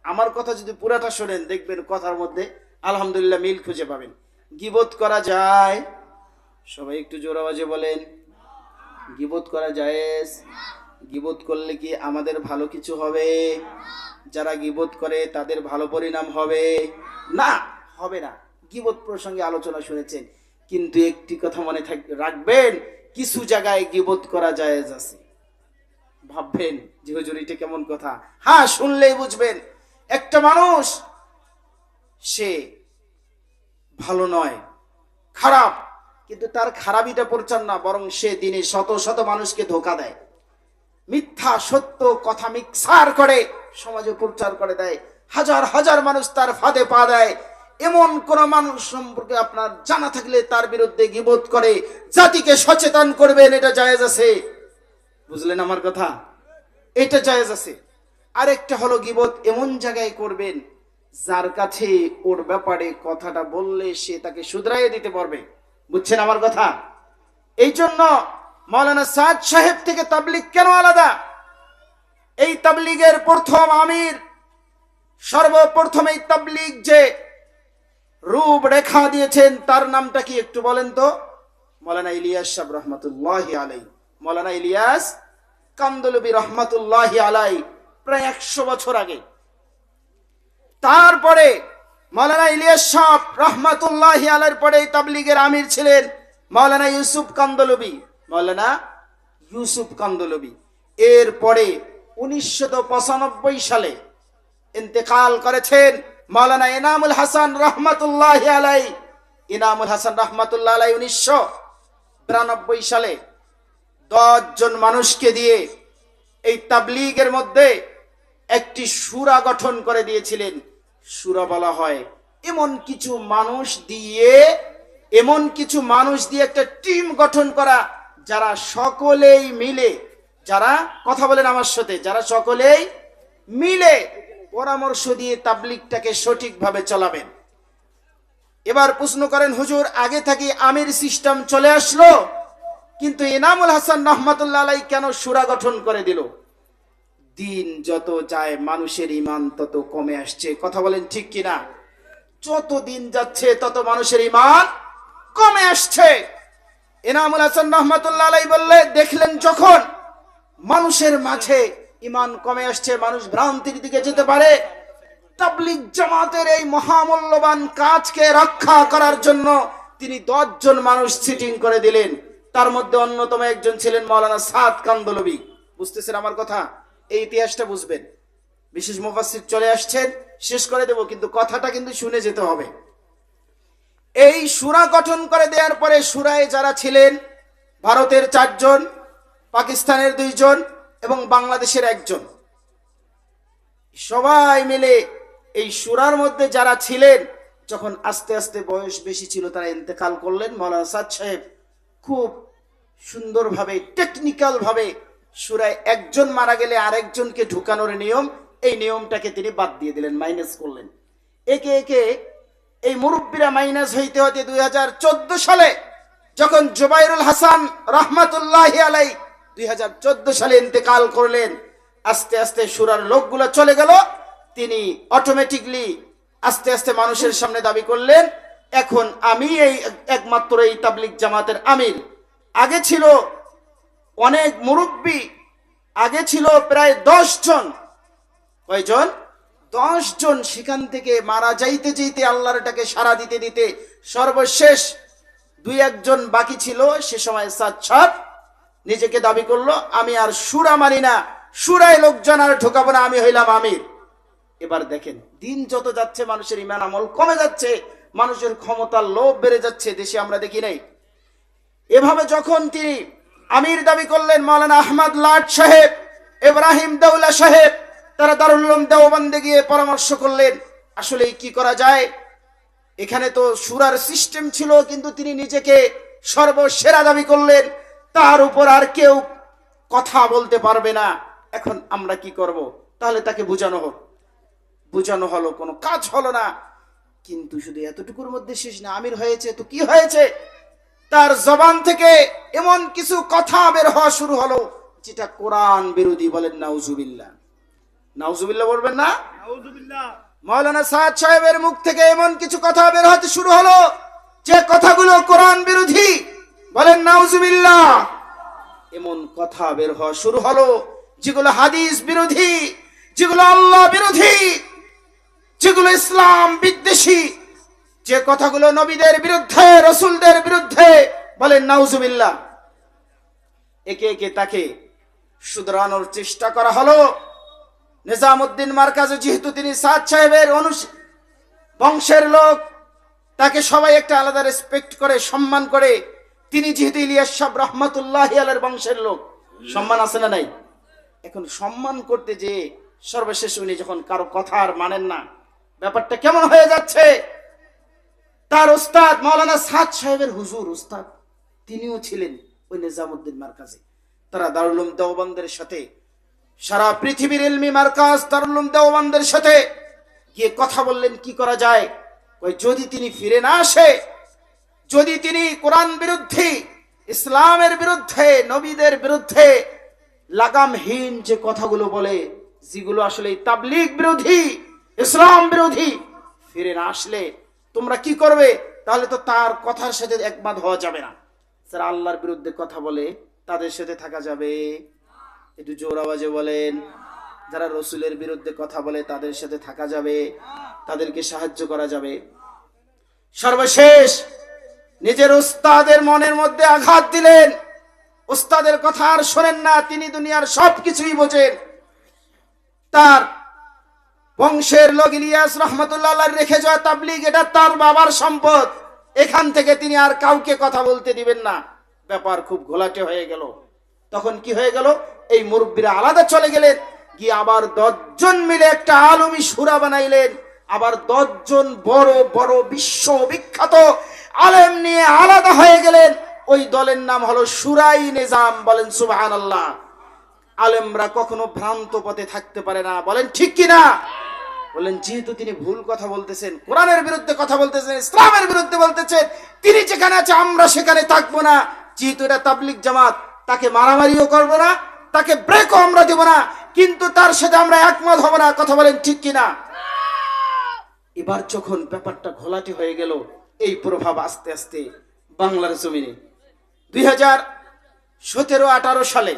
[SPEAKER 1] আমার কথা যদি পুরাটা শোনেন, দেখবেন কথার মধ্যে আলহামদুলিল্লাহ মিল খুঁজে পাবেন। গীবত করা যায়? সবাই একটু জোর আওয়াজে বলেন। গীবত করা জায়েজ? গীবত করলে কি আমাদের ভালো কিছু হবে? যারা গীবত করে তাদের ভালো পরিণাম হবে? না, হবে না। গীবত প্রসঙ্গে আলোচনা শুনেছেন, কিন্তু একটি কথা মনে রাখবেন, কিছু জায়গায় গীবত করা জায়েজ আছে। ভাববেন যে হুজুর এটা কেমন কথা? হ্যাঁ, শুনলেই বুঝবেন। একটা মানুষ সে ভালো নয়, খারাপ, কিন্তু তার খারাপিটা প্রচার না, বরং সে দিনে শত শত মানুষকে ধোঁকা দেয়, মিথ্যা সত্য কথা মিক্সার করে সমাজে প্রচার করে দেয়, হাজার হাজার মানুষ তার ফাঁদে পা দেয়। এমন কোন মানুষ সম্পর্কে আপনার জানা থাকলে তার বিরুদ্ধে গীবত করে জাতিকে সচেতন করবেন, এটা জায়েজ আছে। বুঝলেন আমার কথা? এটা জায়েজ আছে। আরেকটা হলো গীবত এমন জায়গায় করবেন যার কাছে ওর ব্যাপারে কথাটা বললে সে তাকে শুধরাইয়ে দিতে পারবে। বুঝছেন আমার কথা? এই জন্য মাওলানা সাদ সাহেব থেকে তাবলিগ কেন আলাদা? এই তাবলিগের প্রথম আমির, সর্বপ্রথম এই তাবলিগ যে রূপরেখা দিয়েছেন তার নামটা কি একটু বলেন তো? মাওলানা ইলিয়াস সাহেব রহমাতুল্লাহি আলাইহি, মাওলানা ইলিয়াস কান্দলবি রহমাতুল্লাহি আলাইহি, প্রায় 100 বছর আগে। তারপরে মাওলানা ইলিয়াস সাহেব রহমাতুল্লাহি আলাইহির পরে তাবলিগের আমির ছিলেন মাওলানা ইউসুফ কান্দলবি, মাওলানা ইউসুফ কান্দলবি। এরপরে 1995 সালে ইন্তেকাল করেছেন মাওলানা ইনামুল হাসান রহমাতুল্লাহি আলাইহি। ইনামুল হাসান রহমাতুল্লাহি আলাইহি 1992 সালে 10 জন মানুষকে দিয়ে এই তাবলিগের মধ্যে একটি সূরা গঠন করে দিয়েছিলেন। সূরা বলা হয় এমন কিছু মানুষ দিয়ে, এমন কিছু মানুষ দিয়ে একটা টিম গঠন করা, যারা সকলেই মিলে, যারা কথা বলেন আমার সাথে, যারা সকলেই মিলে পরামর্শ দিয়ে তাবলিগটাকে সঠিকভাবে চালাবেন। এবার প্রশ্ন করেন হুজুর আগে থেকে আমির সিস্টেম চলে আসলো, কিন্তু ইনামুল হাসান রহমাতুল্লাহ আলাইহি কেন সূরা গঠন করে দিল? দিন যত যায় মানুষের ঈমান তত কমে আসছে। কথা বলেন ঠিক কিনা? যত দিন যাচ্ছে তত মানুষের ঈমান কমে আসছে। ইনামুল হাসান রহমাতুল্লাহ আলাইহি বললে দেখলেন যখন মানুষের মাঝে ঈমান কমে আসছে, মানুষ ভ্রান্তির দিকে যেতে পারে, তাবলিগ জামাতের এই মহামূল্যবান কাজকে রক্ষা করার জন্য তিনি 10 জন মানুষ সিটিং করে দিলেন। তার মধ্যে অন্যতম একজন ছিলেন মাওলানা সাদ কান্দলবি। বুঝতেছেন আমার কথা? এই ইতিহাসটা বুঝবেন। বিশেষ মুফাসসির চলে আসছেন, শেষ করে দেব, কিন্তু কথাটা কিন্তু শুনে যেতে হবে। এই সূরা গঠন করে দেওয়ার পরে সূরায় যারা ছিলেন, ভারতের 4 জন, পাকিস্তানের 2 জন এবং বাংলাদেশের 1 জন, সবাই মিলে এই সূরার মধ্যে যারা ছিলেন, যখন আস্তে আস্তে বয়স বেশি ছিল তারা ইন্তেকাল করলেন, মাওলানা সাদ সাহেব খুব সুন্দরভাবে টেকনিক্যাল ভাবে সূরায় একজন মারা গেলে আরেকজনকে ঢুকানোর নিয়ম, এই নিয়মটাকে তিনি বাদ দিয়ে দিলেন, মাইনাস করলেন। একে একে এই মুরব্বীরা মাইনাস হইতে হতে 2014 সালে যখন জুবাইরুল হাসান রহমাতুল্লাহি আলাইহি 2014 সালে ইন্তেকাল করলেন, আস্তে আস্তে সূরার লোকগুলো চলে গেল। তিনি অটোমেটিকলি আস্তে আস্তে মানুষের সামনে দাবি করলেন, এখন আমি এই একমাত্র এই তাবলিগ জামাতের আমির। আগে ছিল অনেক মুরব্বী, আগে ছিল প্রায় 10 জন। কয়জন? 10 জন। সেখান থেকে মারা যাইতে যাইতে আল্লাহরটাকে সারা দিতে দিতে সর্বশেষ 2-1 জন বাকি ছিল। সে সময় সাদ সাহেব নিজেকে দাবি করলো, আমি আর সূরা মানি না, সূরায় লোকজন আর ঢোকাবো না, আমি হইলাম আমির। এবার দেখেন, দিন যত যাচ্ছে মানুষের ঈমান আমল কমে যাচ্ছে, মানুষের ক্ষমতার লোভ বেড়ে যাচ্ছে, দেশে আমরা দেখি নাই। এভাবে যখন তিনি আমির দাবি করলেন, মাওলানা আহমদ লাট সাহেব, ইব্রাহিম দাউলা সাহেব, তারা দারুল উলুম দেওবন্দে গিয়ে পরামর্শ করলেন আসলে কি করা যায়। এখানে তো সূরার সিস্টেম ছিল, কিন্তু তিনি নিজেকে সর্বসেরা দাবি করলেন, তার উপর আর কেউ কথা বলতে পারবে না। এখন আমরা কি করব? তাহলে তাকে বোঝানো হোক। বোঝানো হলো, কোনো কাজ হলো না। কিন্তু শুধু এতটুকুর মধ্যে শেষ না, আমির হয়েছে তো কি হয়েছে, তার জবান থেকে এমন কিছু কথা বের হওয়া শুরু হলো যেটা কোরআন বিরোধী। বলেন নাউজুবিল্লাহ। নাউজুবিল্লাহ বলবেন না? নাউজুবিল্লাহ। মাওলানা সাদ সাহেবের মুখ থেকে এমন কিছু কথা বের হতে শুরু হলো যে কথাগুলো কোরআন বিরোধী। বলেন নাউজুবিল্লাহ। এমন কথা বের হওয়া শুরু হলো যেগুলো হাদিস বিরোধী, যেগুলো আল্লাহ বিরোধী, যেগুলো ইসলাম বিদ্বেষী, যে কথাগুলো নবীদের বিরুদ্ধে, রাসূলদের বিরুদ্ধে। বলেন নাউজুবিল্লাহ। একে একে তাকে শুধরানোর চেষ্টা করা হলো। নিজামউদ্দিন মার্কাজে যেহেতু তিনি সাদ সাহেবের বংশের লোক, তাকে সবাই একটা আলাদা রেসপেক্ট করে, সম্মান করে। তিনি যেহেতু ইলিয়াস সাহেব রহমাতুল্লাহি আলাইহির বংশের লোক, সম্মান আছে না নাই? এখন সম্মান করতে যে সর্বশেষ উনি যখন কারো কথা আর মানেন না, ব্যাপারটা কেমন হয়ে যাচ্ছে। তার উস্তাদ মাওলানা সাদ সাহেবের হুজুর উস্তাদ, তিনিও ছিলেন ওই নিজামউদ্দিন মার্কাজে। তারা দারুল উলুম দেওবন্দের সাথে, সারা পৃথিবীর ইলমি মার্কাজ দারুল উলুম দেওবন্দের সাথে গিয়ে কথা বললেন কি করা যায়। ওই যদি তিনি ফিরে না আসে, যদি তিনি কোরআন বিরোধী, ইসলামের বিরুদ্ধে, নবীদের বিরুদ্ধে লাগামহীন যে কথাগুলো বলে, যেগুলো আসলে তাবলীগ বিরোধী, ইসলাম বিরোধী, ফিরে না আসলে তোমরা কি করবে? তাহলে তো তার কথার সাথে একমত হওয়া যাবে না। যারা আল্লাহর বিরুদ্ধে কথা বলে তাদের সাথে থাকা যাবে? একটু জোর আওয়াজে বলেন। যারা রসুলের বিরুদ্ধে কথা বলে তাদের সাথে থাকা যাবে, তাদেরকে সাহায্য করা যাবে। সর্বশেষ নিজের উস্তাদের মনের মধ্যে আঘাত দিলেন। উস্তাদের কথা আর শোনেন না, তিনি দুনিয়ার সবকিছুই বোঝেন। তার বংশের লোক ইলিয়াস রহমাতুল্লাহ আলাইহি রেখে যাওয়া তাবলীগ, এটা তার বাবার সম্পদ। এখান থেকে তিনি আর কাউকে কথা বলতে দিবেন না। ব্যাপার খুব ঘোলাটে হয়ে গেল। তখন কি হয়ে গেল, এই মুরব্বীরা আলাদা চলে গেলেন, গিয়ে আবার 10 জন মিলে একটা আলমী সূরা বানাইলেন। আবার 10 জন বড় বড় বিশ্ববিখ্যাত আলেম নিয়ে আলাদা হয়ে গেলেন। ওই দলের নাম হলো সূরাই নিজাম। বলেন সুবহানাল্লাহ। আলেমরা কখনো ভ্রান্ত পথে থাকতে পারে না। বলেন ঠিক কিনা? বলেন যেহেতু তিনি ভুল কথা বলতেছেন, কোরআনের বিরুদ্ধে কথা বলতেছেন, ইসলামের বিরুদ্ধে বলতেছেন, তিনি যেখানে আছে আমরা সেখানে থাকবো না। যেহেতু এটা তাবলীগ জামাত, তাকে মারামারিও করবো না, তাকে ব্রেকও আমরা দেব না, কিন্তু তার সাথে আমরা একমত হব না। কথা বলেন ঠিক কিনা? এবার যখন ব্যাপারটা ঘোলাটে হয়ে গেল, এই প্রভাব আস্তে আস্তে বাংলার জমিনে 2017-18 সালে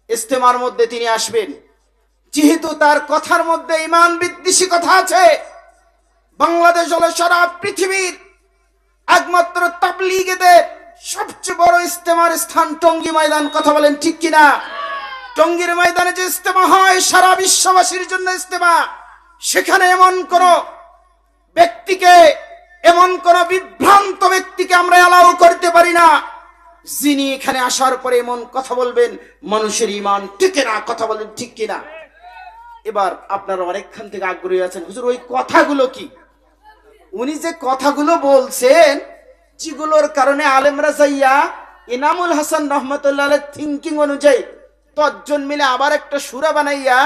[SPEAKER 1] ইজতেমার মধ্যে তিনি আসবেন। যেহেতু তার কথার মধ্যে ঈমান বিদ্বেষী কথা আছে, বাংলাদেশ হলো সারা পৃথিবীর একমাত্র তাবলীগীদের সবচেয়ে বড় ইজতেমার স্থান টঙ্গী ময়দান। কথা বলেন ঠিক কিনা? টঙ্গীর ময়দানে যে ইজতেমা হয় সারা বিশ্ববাসীর জন্য ইজতেমা, সেখানে এমন কোন ব্যক্তিকে, এমন কোন বিভ্রান্ত ব্যক্তিকে আমরা অ্যালাউ করতে পারি না যিনি এখানে আসার পরে এমন কথা বলবেন মানুষের ঈমান টিকে না। কথা বলেন ঠিক কিনা? এবার আপনারা অনেকক্ষণ থেকে আগ্রহী আছেন, হুজুর ওই কথাগুলো কি? উনি যে কথাগুলো বলছেন, যেগুলোর কারণে আলেমরা যাইয়া ইনামুল হাসান রহমতুল্লাহ থিঙ্কিং অনুযায়ী 10 জন মিলে আবার একটা সূরা বানাইয়া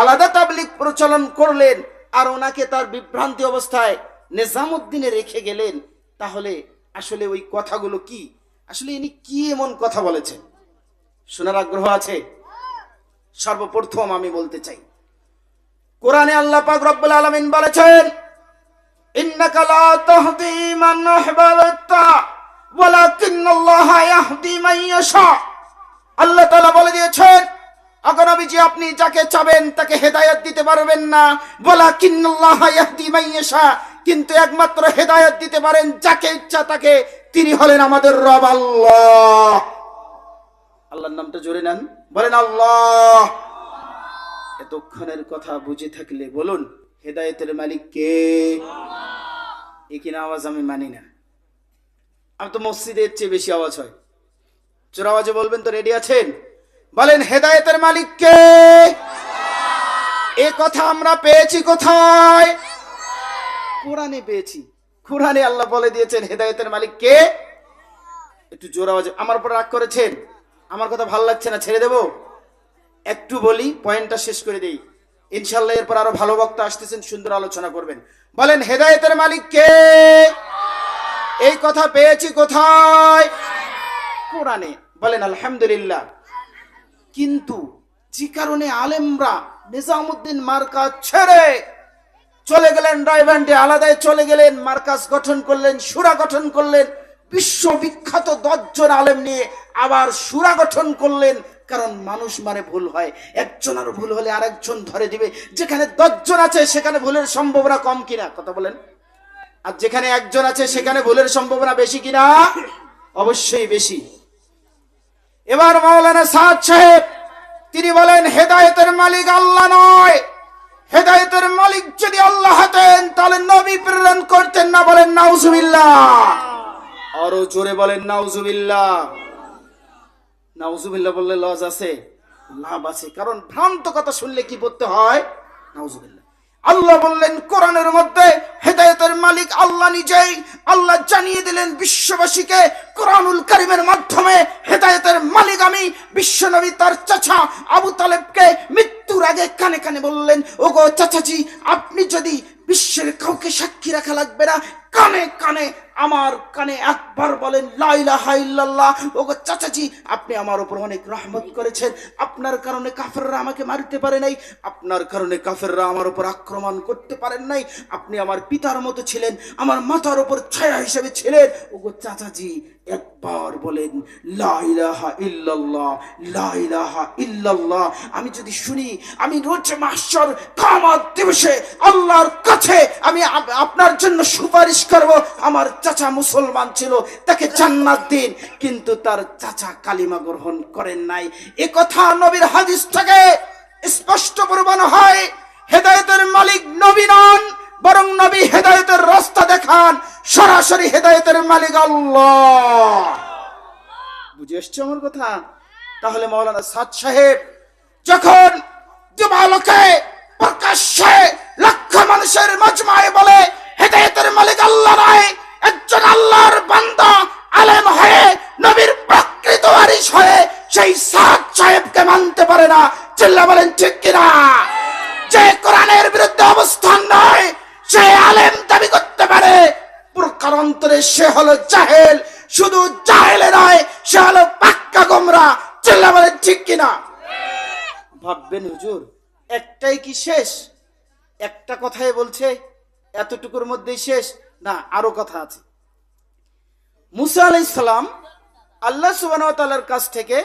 [SPEAKER 1] আলাদা তাবলীগ প্রচলন করলেন, আর ওনাকে তার বিভ্রান্তি অবস্থায় নিজামুদ্দিনে রেখে গেলেন। তাহলে আসলে ওই কথাগুলো কি? আসলে ইনি কি এমন কথা বলেছেন? শোনার আগ্রহ আছে? সর্বপ্রথম আমি বলতে চাই, কোরআনে আল্লাহ পাক রব্বুল আলামিন বলেছেন, ইন্নাকা লা তাহদি মান আহবাবতা ওয়ালাকিন্নাল্লাহা ইয়াহদি মান ইয়াশা। আল্লাহ তাআলা বলে দিয়েছেন, আগে নবীজি আপনি যাকে চাবেন তাকে হেদায়েত দিতে পারবেন না, ওয়ালাকিন্নাল্লাহা ইয়াহদি মান ইয়াশা, কিন্তু একমাত্র হেদায়েত দিতে পারেন যাকে ইচ্ছা তাকে, তিনি হলেন আমাদের রব আল্লাহ। আল্লাহর নামটা জোরে নেন, বলেন আল্লাহ। এতক্ষণের কথা বুঝে থাকলে বলুন, হেদায়েতের মালিক কে? এই কিনা আওয়াজ আমি মানি না। আমি তো মসজিদের চেয়ে বেশি আওয়াজ হয়, জোর আওয়াজে বলবেন তো। রেডি আছেন? বলেন হেদায়েতের মালিক কে? এ কথা আমরা পেয়েছি কোথায়? কোরআনে পেয়েছি। কোরআনে আল্লাহ বলে দিয়েছেন হেদায়েতের মালিক কে। একটু জোর আওয়াজে। আমার উপর রাগ করেছেন? আমার কথা ভালো লাগছে না, ছেড়ে দেব? একটু বলি, পয়েন্টটা শেষ করে দেই, ইনশাআল্লাহ এরপর আরো ভালো বক্তা আসতেছেন, সুন্দর আলোচনা করবেন। বলেন হেদায়েতের মালিক কে? এই কথা পেয়েছি কোথায়? কোরআনে। বলেন আলহামদুলিল্লাহ। কিন্তু যে কারণে আলেমরা নিজামুদ্দিন মার্কাজ ছেড়ে চলে গেলেন, রায়বান্ডে আলাদায় চলে গেলেন, মার্কাজ গঠন করলেন, সূরা গঠন করলেন, বিশ্ববিখ্যাত 10 জন আলেম নিয়ে আবার সূরা গঠন করলেন। কারণ মানুষ মানে ভুল হয়, একজনের ভুল হলে আরেকজন ধরে দিবে। যেখানে 10 জন আছে সেখানে ভুলের সম্ভাবনা কম কিনা? কথা বলেন। আর যেখানে একজন আছে সেখানে ভুলের সম্ভাবনা বেশি কিনা? অবশ্যই বেশি। এবার মাওলানা সাদ সাহেব তিনি বলেন হেদায়েতের মালিক আল্লাহ নয়, হেদায়েতের মালিক যদি আল্লাহ হতেন তাহলে নবী প্রেরণ করতেন না। বলেন নাউজুবিল্লাহ। আরো জোরে বলেন নাউজুবিল্লাহ। নাউজুবিল্লাহ বললে লজ আছে? লাভ আছে, কারণ ভ্রান্ত কথা শুনলে কি বলতে হয়? নাউজুবিল্লাহ। আল্লাহ বললেন কোরআনের মধ্যে হেদায়েতের মালিক আল্লাহ নিজেই। আল্লাহ জানিয়ে দিলেন বিশ্ববাসীকে কোরআনুল কারীমের মাধ্যমে, হেদায়েতের মালিক আমি। বিশ্বনবী তার চাচা আবু তালেবকে মৃত্যুর আগে কানে কানে বললেন, ওগো চাচাজি, আপনি যদি বিশ্বের কাউকে সাক্ষী রাখা লাগবে না, কানে কানে আমার কানে একবার বলেন লা ইলাহা ইল্লাল্লাহ। ওগো চাচাজি, আপনি আমার উপর অনেক রহমত করেছেন, আপনার কারণে কাফেররা আমাকে মারতে পারে নাই, আপনার কারণে কাফেররা আমার উপর আক্রমণ করতে পারেন নাই, আপনি আমার পিতার মতো ছিলেন, আমার মাথার উপর ছায়া হিসেবে ছিলেন। ওগো চাচাজি, একবার বলেন লা ইলাহা ইল্লাল্লাহ, লা ইলাহা ইল্লাল্লাহ। আমি যদি শুনি আমি রোজ মাহশর কিয়ামত দিবসে আল্লাহর কাছে আমি আপনার জন্য সুপারিশ করব, আমার চাচা মুসলমান ছিল, তাকে জান্নাত দিন, কিন্তু তার চাচা কালিমা গ্রহণ করেন নাই। এ কথা নবীর হাদিস থেকে স্পষ্ট প্রমাণ হয়। হেদায়েতের মালিক নবী নন, বরং নবী হেদায়েতের রাস্তা দেখান। সরাসরি হেদায়েতের মালিক আল্লাহ। বুঝে এসছে আমার কথা? তাহলে মাওলানা সাদ সাহেব যখন যুবালোকে প্রকাশ্যে লক্ষ মানুষের মজমায় বলে হেদায়েতের মালিক আল্লাহ নয়, একজন আল্লাহর বান্দা আলেম হয়ে নবীর প্রকৃত ওয়ারিস হয়ে সেই সাদ সাহেবকে মানতে পারে না, চিল্লা বলেন ঠিক কিনা? যে কোরআনের বিরুদ্ধে অবস্থান নয় সে আলেম দাবি করতে পারে, প্রকারান্তরে সে হলো জাহেল। শুধু জাহেলে নয়, সে হলো পাক্কা গোমরা, চিল্লা বলেন ঠিক কিনা? ভাববেন হুজুর একটাই কি শেষ? একটা কথাই বলছে এতটুকুর মধ্যেই শেষ? না, আরো কথা আছে। মুসা আলাইহিস সালাম আল্লাহ সুবহানাহু ওয়া তাআলার কাছ থেকে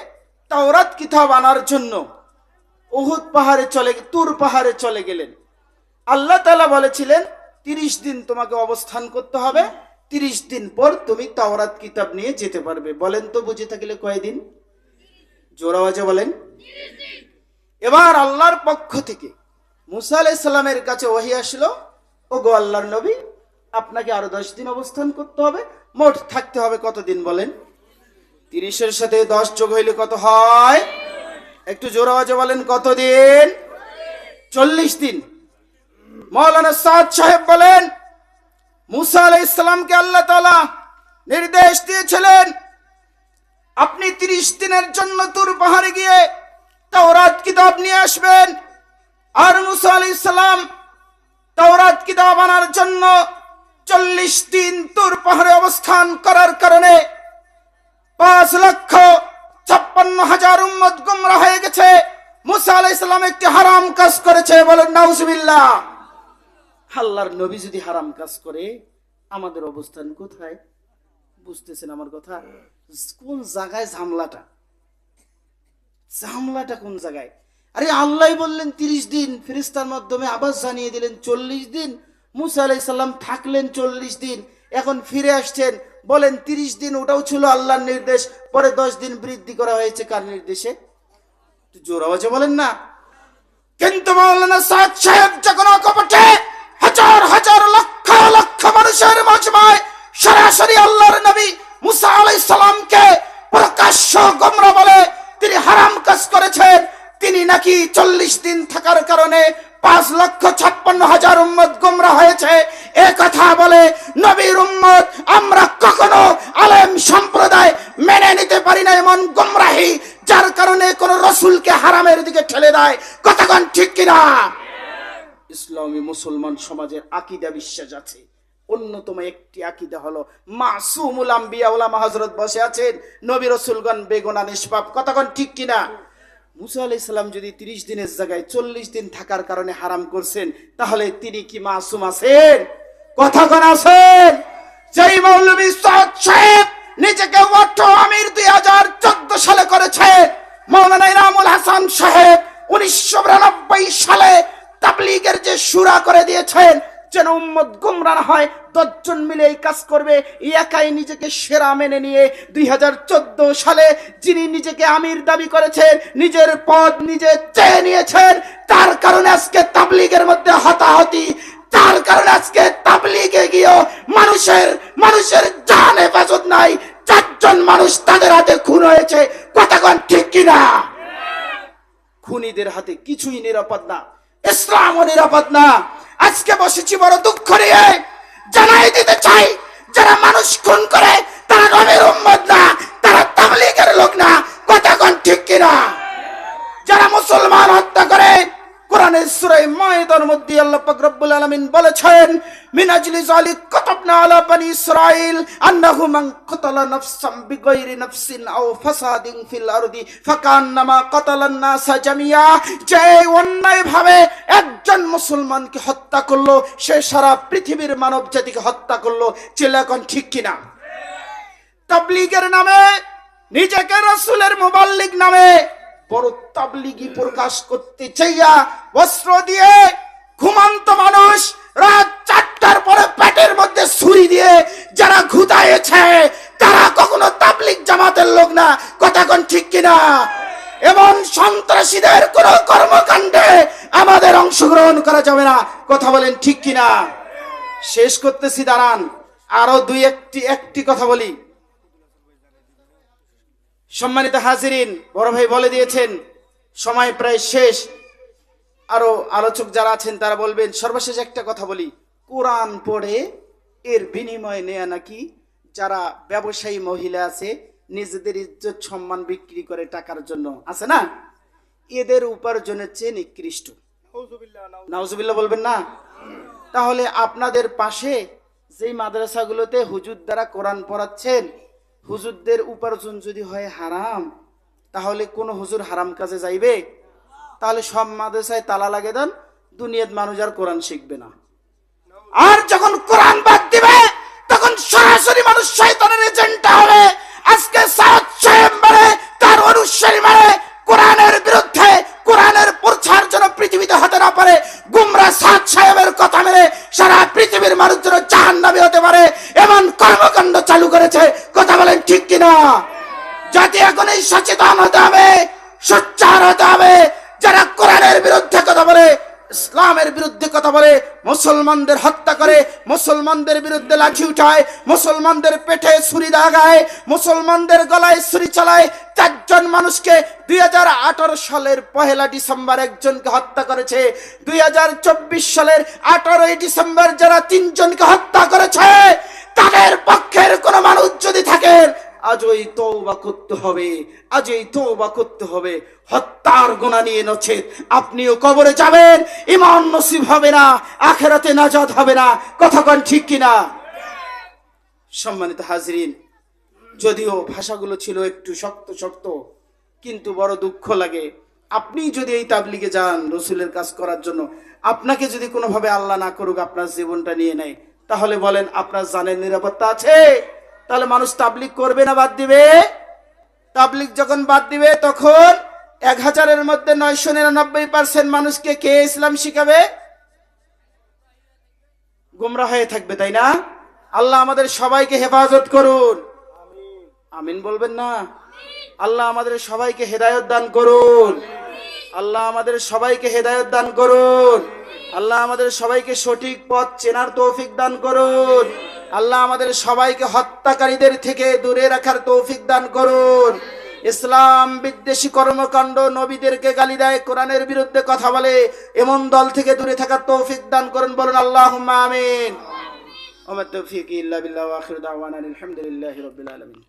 [SPEAKER 1] তাওরাত কিতাব আনার জন্য উহুদ পাহাড়ে তুর পাহাড়ে চলে গেলেন। আল্লাহ তাআলা বলেছিলেন 30 দিন তোমাকে অবস্থান করতে হবে, 30 দিন পর তুমি তাওরাত কিতাব নিয়ে যেতে পারবে। বলেন তো বুঝে থাকলে কয়দিন? জোর আওয়াজে বলেন। এবার আল্লাহর পক্ষ থেকে মুসা আলাইহিস সালামের কাছে ওহী আসলো, ওগো আল্লাহর নবী, আপনাকে আরো 10 দিন অবস্থান করতে হবে, মোট থাকতে হবে কতদিন বলেন? 30-এর সাথে 10 যোগ হইলে কত হয়? একটু জোর আওয়াজে বলেন কতদিন? 40 দিন। মৌলানা সাদ সাহেব বলেন, মুসা আলাইহিস সালামকে আল্লাহ তাআলা নির্দেশ দিয়েছিলেন, আপনি 30 দিনের জন্য তুর পাহাড়ে গিয়ে তাওরাত কিতাব নিয়ে আসবেন। আর মুসা আলাইহিস সালাম তাওরাত কিতাব আনার জন্য 40 দিন তুর পাহাড়ে অবস্থান করার কারণে 5,56,000 উম্মত গোমরাহ হয়ে গেছে। মুসা আলাইহিস সালাম একটি হারাম কাজ করেছে, বলেন নাউজুবিল্লাহ। আল্লাহর নবী যদি হারাম কাজ করে, আমাদের অবস্থান কোথায়? বুঝতেছেন আমার কথা? কোন জায়গায় ঝামেলাটা? ঝামেলাটা কোন জায়গায়? আরে আল্লাহ বললেন 30 দিন, ফেরেশতার মাধ্যমে আবার জানিয়ে দিলেন 40 দিন। মুসা আলাইহিস সালাম থাকলেন 40 দিন, এখন ফিরে আসছেন, বলেন 30 দিন ওটাও ছিল আল্লাহর নির্দেশ, পরে 10 দিন বৃদ্ধি করা হয়েছে কার নির্দেশে? জোর আওয়াজে বলেন না। কিন্তু মাওলানা সাদ সাহেব যখন অকপটে হাজার হাজার লক্ষ লক্ষ মানুষের মাজমায় সরাসরি আল্লাহর নবী মুসা আলাইহিস সালামকে প্রকাশ্য গোমরা বলে তিনি হারাম কাজ করেছেন, তিনি নাকি 40 দিন থাকার কারণে 5,56,000 উম্মত গোমরা হয়েছে, এ কথা বলে নবীর উম্মত আমরা কখনো আলেম সম্প্রদায় মেনে নিতে পারি না এমন গোমরাহি, যার কারণে কোন রাসূলকে হারামের দিকে ঠেলে দেয়। কথাগণ ঠিক কিনা? ইসলামী মুসলমান সমাজের আকীদা বিশ্বাস আছে, অন্যতম একটি আকীদা হলো মাসুমুল আম্বিয়া উলামা হযরত বসে আছেন, নবী রাসূলগণ বেগুনাহ নিষ্পাপ। কথাগণ ঠিক কিনা? মুসা আলাইহিস সালাম যদি 30 দিনের জায়গায় 40 দিন থাকার কারণে হারাম করছেন, তাহলে তিনি কি মাসুম আছেন? কথাগণ আছেন? যেই মৌলভী সাদ সাহেব নিজেকে ওয়াক্ফ আমির 2014 সালে করেছে, মাওলানা ইনামুল হাসান সাহেব 1992 সালে তাবলীগের যে শুরা করে দিয়েছেন যেন উম্মত গোমরাহ না হয়, 10 জন মিলে এই কাজ করবে, একাই নিজেকে সেরা মেনে নিয়ে 2014 সালে যিনি নিজেকে আমির দাবি করেছেন, নিজের পদ নিজে চেয়ে নিয়েছেন, তার কারণে আজকে তাবলীগের মধ্যে হতাহতি, তার কারণে আজকে তাবলীগে গিয়ে মানুষের জান হেফাজত নাই, 4 জন মানুষ তাদের হাতে খুন হয়েছে। কথাগণ ঠিক কিনা? খুনিদের হাতে কিছুই নিরাপদ না, ইসলামও নিরাপদ না। আজকে বসেছি বড় দুঃখ নিয়ে, জানাই দিতে চাই যারা মানুষ খুন করে তারা নবীর উম্মত না, তারা তাবলীগের লোক না। কথাগণ ঠিক কিনা? যারা মুসলমান হত্যা করে, কোরআনের সূরা মায়েদার মধ্যে আল্লাহ পাক রব্বুল আলামিন বলেছেন, মিন আজলি যালিক কাতাবনা আলা বনি ইসরাঈল আন্নাহু মান কাতালা নাফসান বিগাইরি নাফসিন আও ফাসাদিন ফিল আরদি ফাকান্নামা কাতালান নাসা জামিয়া। যে অন্যায় ভাবে একজন মুসলমানকে হত্যা করলো, সে সারা পৃথিবীর মানব জাতিকে হত্যা করলো। চিল্লাকন ঠিক কিনা? তাবলীগের নামে, নিজেকে রাসূলের মুবাল্লিগ নামে বড় তাবলীগি প্রকাশ করতে চাইয়া বস্ত্র দিয়ে ঘুমন্ত মানুষ রাত 4টার পরে পেটের মধ্যে ছুরি দিয়ে যারা ঘুতায়েছে, তারা কখনো তাবলীগ জামাতের লোক না। কথাগণ ঠিক কিনা? এমন সন্ত্রাসীদের কোন কর্মকাণ্ডে আমাদের অংশগ্রহণ করা যাবে না। কথা বলেন ঠিক কিনা? শেষ করতেছি, দাঁড়ান, আরো একটি কথা বলি। সম্মানিত হাজিরিন, বড় ভাই বলে দিয়েছেন সময় প্রায় শেষ, আরো আলোচক যারা আছেন তারা বলবেন। সর্বশেষ একটা কথা বলি, কোরআন পড়ে এর বিনিময়ে নেয়া নাকি যারা ব্যবসায়ী মহিলা আছে, নিজেদের ইজ্জত সম্মান বিক্রি করে টাকার জন্য, আছে না, এদের উপার্জনের চেয়ে নিকৃষ্ট। নাউজুবিল্লাহ বলবেন না? তাহলে আপনাদের পাশে যেই মাদ্রাসাগুলোতে হুজুর দ্বারা কোরআন পড়াচ্ছেন, হুজুরদের উপার্জন যদি হয় হারাম, তাহলে কোন হুজুর হারাম কাজে যাইবে? তাহলে সব মাদ্রাসায় তালা লাগে দেন, দুনিয়ার মানুষ আর কোরআন শিখবে না। আর যখন কোরআন বাদ দিবে, তখন সরাসরি মানুষ শয়তানের এজেন্ট হবে। আজকে সাদ সাহেব মানে তার অনুসারী মানে কোরআনের বিরুদ্ধে, কোরআনের প্রচার যেন পৃথিবীতে হতে না পারে, গুমরা সাদ সাহেবের কথা মেনে সারা পৃথিবীর মানুষ যেন জাহান্নামী হতে পারে, এমন কর্মকাণ্ড চালু করেছে। কথা বলেন ঠিক কিনা? জাতি এখনই সচেতন হতে হবে, সোচ্চার হতে হবে। যারা কোরআনের বিরুদ্ধে কথা বলে ইসলামের বিরুদ্ধে কথা বলে, মুসলমানদের হত্যা করে, মুসলমানদের বিরুদ্ধে লাঠি উঠায়, মুসলমানদের পেটে ছুরি দাগায়, মুসলমানদের গলায় ছুরি চালায়। 4 জন মানুষকে 2018 সালের 1 ডিসেম্বর একজনকে হত্যা করেছে। 2024 সালের 18 ডিসেম্বর যারা 3 জনকে হত্যা করেছে, তাদের পক্ষের কোন মানুষ যদি থাকেন, আজই তওবা করতে হবে, আজই তওবা করতে হবে। হত্যার গুনাহ নিয়ে নচেত আপনিও কবরে যাবেন, ঈমান নসিব হবে না, আখিরাতে নাজাত হবে না। কথা কোন ঠিক কিনা? সম্মানিত হাজরিন, যদিও ভাষাগুলো ছিল একটু শক্ত শক্ত, কিন্তু বড় দুঃখ লাগে। আপনি যদি এই তাবলিগে যান রসুলের কাজ করার জন্য, আপনাকে যদি কোনোভাবে আল্লাহ না করুক আপনার জীবনটা নিয়ে নেয়, তাহলে বলেন আপনার জানের নিরাপত্তা আছে? তাহলে মানুষ তাবলিগ করবে না বাদ দিবে? তাবলিগ যখন বাদ দিবে, তখন 1000-এর মধ্যে 999% মানুষকে কে ইসলাম শিখাবে? গোমরা হয়ে থাকবে, তাই না? আল্লাহ আমাদের সবাইকে হেফাজত করুন, আমিন বলবেন না? আল্লাহ আমাদের সবাইকে হেদায়েত দান করুন, আল্লাহ আমাদের সবাইকে হেদায়েত দান করুন, আল্লাহ আমাদের সবাইকে সঠিক পথ চেনার তৌফিক দান করুন, আল্লাহ আমাদের সবাইকে হত্যাকারীদের থেকে দূরে রাখার তৌফিক দান করুন। ইসলাম বিদ্বেষী কর্মকাণ্ড, নবীদেরকে গালি দেয়, কোরআনের বিরুদ্ধে কথা বলে, এমন দল থেকে দূরে থাকার তৌফিক দান করুন। বলুন আল্লাহুম্মা আমিন। ওয়া মা তাওফীকি ইল্লা বিল্লাহ ওয়া আখিরু দাওয়ানা আলহামদুলিল্লাহি রাব্বিল আলামিন।